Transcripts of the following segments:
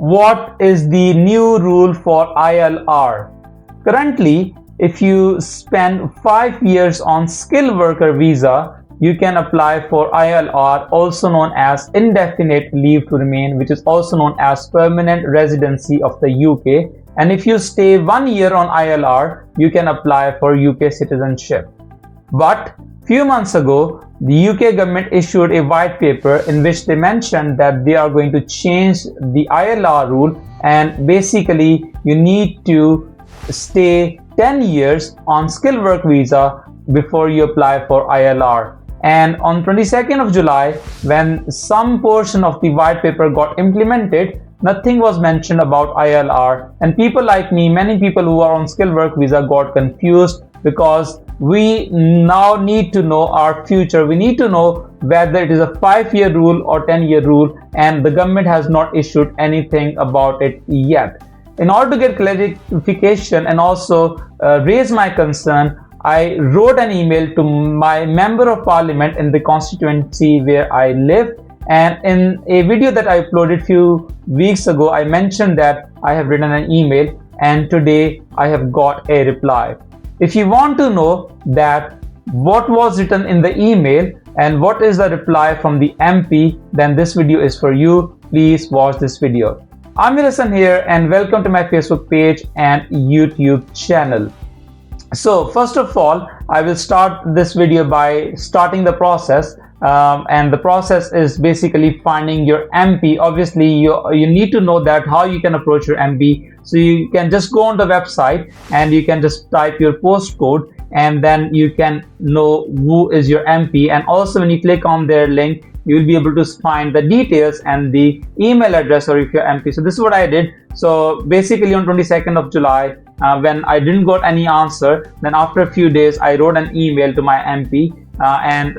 what is the new rule for ILR? Currently, if you spend 5 years on skilled worker visa, you can apply for ILR, also known as indefinite leave to remain, which is also known as permanent residency of the UK. And if you stay 1 year on ILR, you can apply for UK citizenship. But few months ago, the UK government issued a white paper in which they mentioned that they are going to change the ILR rule, and basically you need to stay 10 years on skilled work visa before you apply for ILR. And on 22nd of July, when some portion of the white paper got implemented, nothing was mentioned about ILR, and people like me, many people who are on skilled work visa, got confused because we now need to know our future. We need to know whether it is a 5-year rule or 10-year rule, and the government has not issued anything about it yet. In order to get clarification and also raise my concern, I wrote an email to my member of parliament in the constituency where I live, and in a video that I uploaded few weeks ago, I mentioned that I have written an email, and today I have got a reply. If you want to know that what was written in the email and what is the reply from the MP, then this video is for you. Please watch this video. I'm Hassan here, and welcome to my Facebook page and YouTube channel. So first of all, I will start this video by starting the process, and the process is basically finding your MP. Obviously you need to know that how you can approach your MP. So you can just go on the website and you can just type your postcode, and then you can know who is your MP. And also when you click on their link, you will be able to find the details and the email address or if you're MP. So this is what I did. So basically on 22nd of July, when I didn't got any answer, then after a few days I wrote an email to my MP, and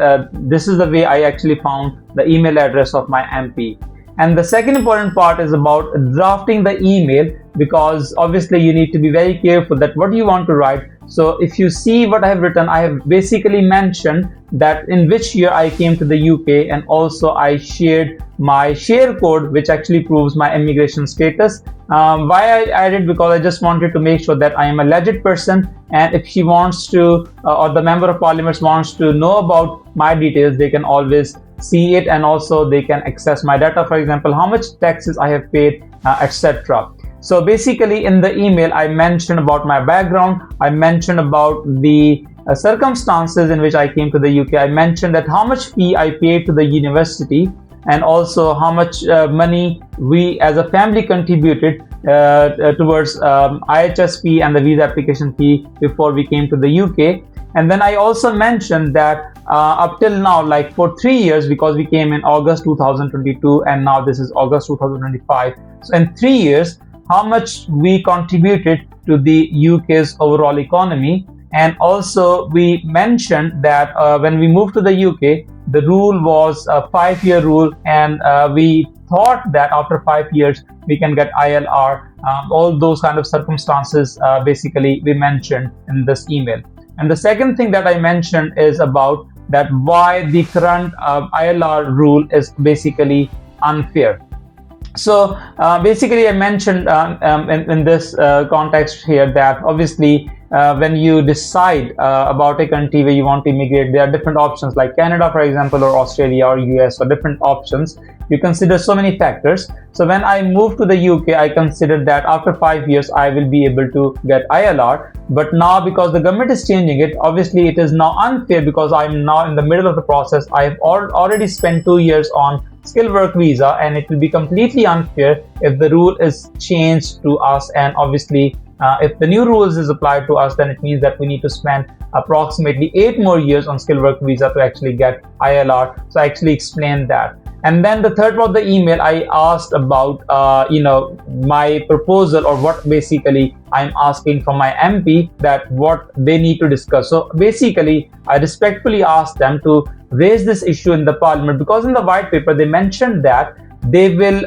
this is the way I actually found the email address of my MP. And the second important part is about drafting the email, because obviously you need to be very careful that what you want to write. So if you see what I have written, I have basically mentioned that in which year I came to the UK, and also I shared my share code, which actually proves my immigration status. Why I added? Because I just wanted to make sure that I am a legit person, and if she wants to or the member of parliament wants to know about my details, they can always see it, and also they can access my data, for example how much taxes I have paid, etc. So basically in the email I mentioned about my background, I mentioned about the circumstances in which I came to the UK, I mentioned that how much fee I paid to the university, and also how much money we as a family contributed towards IHSP and the visa application fee before we came to the UK. And then I also mentioned that up till now, like for 3 years, because we came in August 2022 and now this is August 2025, so in 3 years how much we contributed to the UK's overall economy. And also we mentioned that when we moved to the UK, the rule was a 5-year rule, and we thought that after 5 years we can get ILR. All those kind of circumstances basically we mentioned in this email. And the second thing that I mentioned is about that why the current ILR rule is basically unfair. So basically I mentioned in this context here that obviously when you decide about a country where you want to immigrate, there are different options like Canada, for example, or Australia or US, or different options. You consider so many factors. So when I moved to the UK, I considered that after 5 years I will be able to get ILR. But now, because the government is changing it, obviously it is now unfair, because I'm now in the middle of the process. I have already spent 2 years on skilled work visa, and it will be completely unfair if the rule is changed to us. And obviously if the new rules is applied to us, then it means that we need to spend approximately 8 more years on skilled work visa to actually get ILR. So I actually explained that. And then the third part of the email, I asked about my proposal, or what basically I'm asking from my MP, that what they need to discuss. So basically I respectfully asked them to raise this issue in the parliament, because in the white paper they mentioned that they will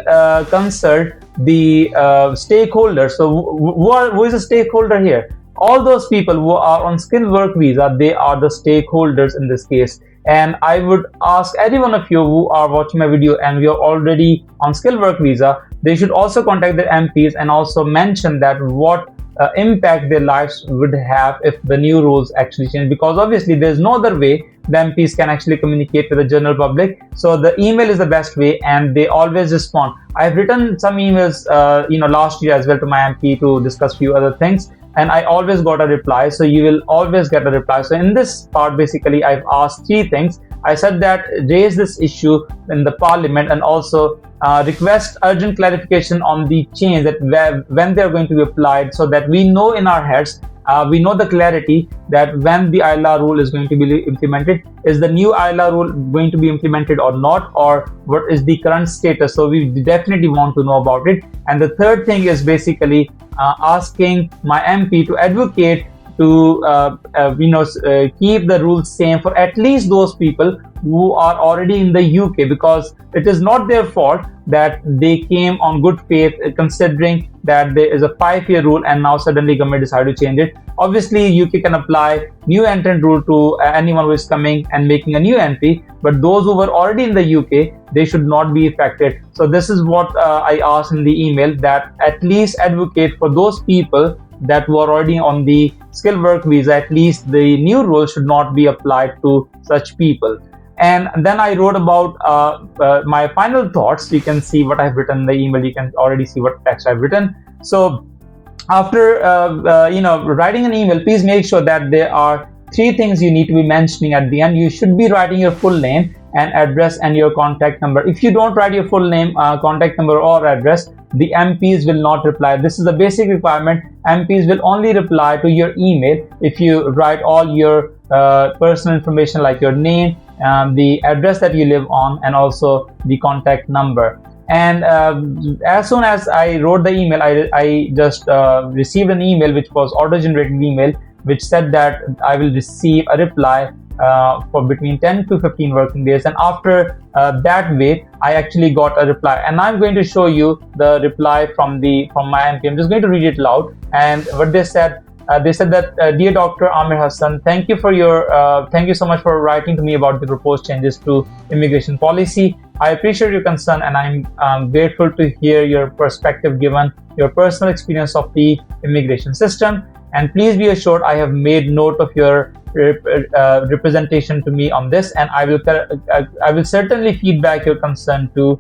consult the stakeholders. So who is a stakeholder here? All those people who are on skilled work visa, they are the stakeholders in this case. And I would ask any one of you who are watching my video and we are already on skilled work visa, they should also contact their MPs and also mention that what impact their lives would have if the new rules actually change, because obviously there's no other way the MPs can actually communicate with the general public. So the email is the best way, and they always respond. I've written some emails last year as well to my MP to discuss few other things, and I always got a reply. So you will always get a reply. So in this part, basically I've asked 3 things. I said that raise this issue in the parliament, and also request urgent clarification on the change that when they are going to be applied, so that we know in our heads, we know the clarity that when the ILR rule is going to be implemented, is the new ILR rule going to be implemented or not, or what is the current status. So we definitely want to know about it. And the third thing is basically asking my MP to advocate to keep the rules same for at least those people who are already in the UK, because it is not their fault that they came on good faith, considering that there is a 5-year rule and now suddenly government decided to change it. Obviously UK can apply new entrant rule to anyone who is coming and making a new entry, but those who were already in the UK, they should not be affected. So this is what I asked in the email, that at least advocate for those people that were already on the skilled work visa. At least the new rule should not be applied to such people. And then I wrote about my final thoughts. You can see what I've written in the email. You can already see what text I've written. So after writing an email, please make sure that there are 3 things you need to be mentioning at the end. You should be writing your full name and address and your contact number. If you don't write your full name, contact number or address, the MPs will not reply. This is a basic requirement. MPs will only reply to your email if you write all your personal information, like your name, the address that you live on, and also the contact number. And as soon as I wrote the email, I just received an email which was auto-generated email, which said that I will receive a reply for between 10 to 15 working days. And after that wait, I actually got a reply, and I'm going to show you the reply from my MP. I'm just going to read it loud. And what they said that dear Dr. Amir Hassan, thank you so much for writing to me about the proposed changes to immigration policy. I appreciate your concern, and I'm grateful to hear your perspective given your personal experience of the immigration system. And please be assured, I have made note of your representation to me on this, and I will certainly feedback your concern to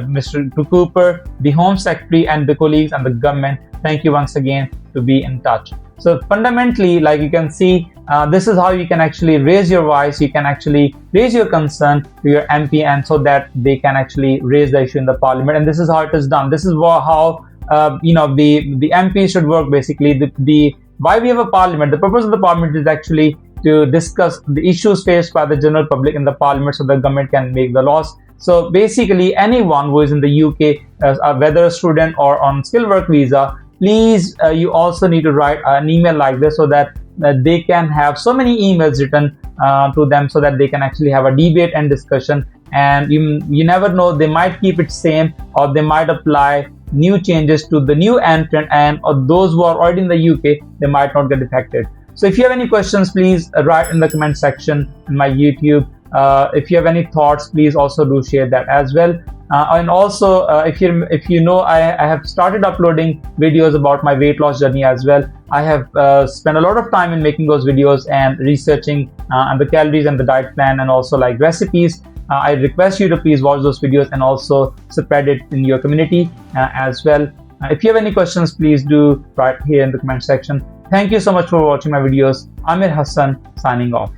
Mr. Cooper, the Home Secretary, and the colleagues and the government. Thank you once again to be in touch. So fundamentally, like you can see, this is how you can actually raise your voice. You can actually raise your concern to your MP, and so that they can actually raise the issue in the parliament. And this is how it is done. This is how the MP should work. Basically, the why we have a parliament. The purpose of the parliament is actually to discuss the issues faced by the general public in the parliament, so the government can make the laws. So basically, anyone who is in the UK, whether a student or on skilled work visa, please, you also need to write an email like this, so that they can have so many emails written to them, so that they can actually have a debate and discussion. And you never know, they might keep it same, or they might apply new changes to the new entrant, and those who are already in the UK, they might not get affected. So if you have any questions, please write in the comment section in my YouTube. If you have any thoughts, please also do share that as well. And also, if you know, I have started uploading videos about my weight loss journey as well. I have spent a lot of time in making those videos and researching and the calories and the diet plan, and also like recipes. I request you to please watch those videos and also spread it in your community as well. If you have any questions, please do write here in the comment section. Thank you so much for watching my videos. Amir Hassan signing off.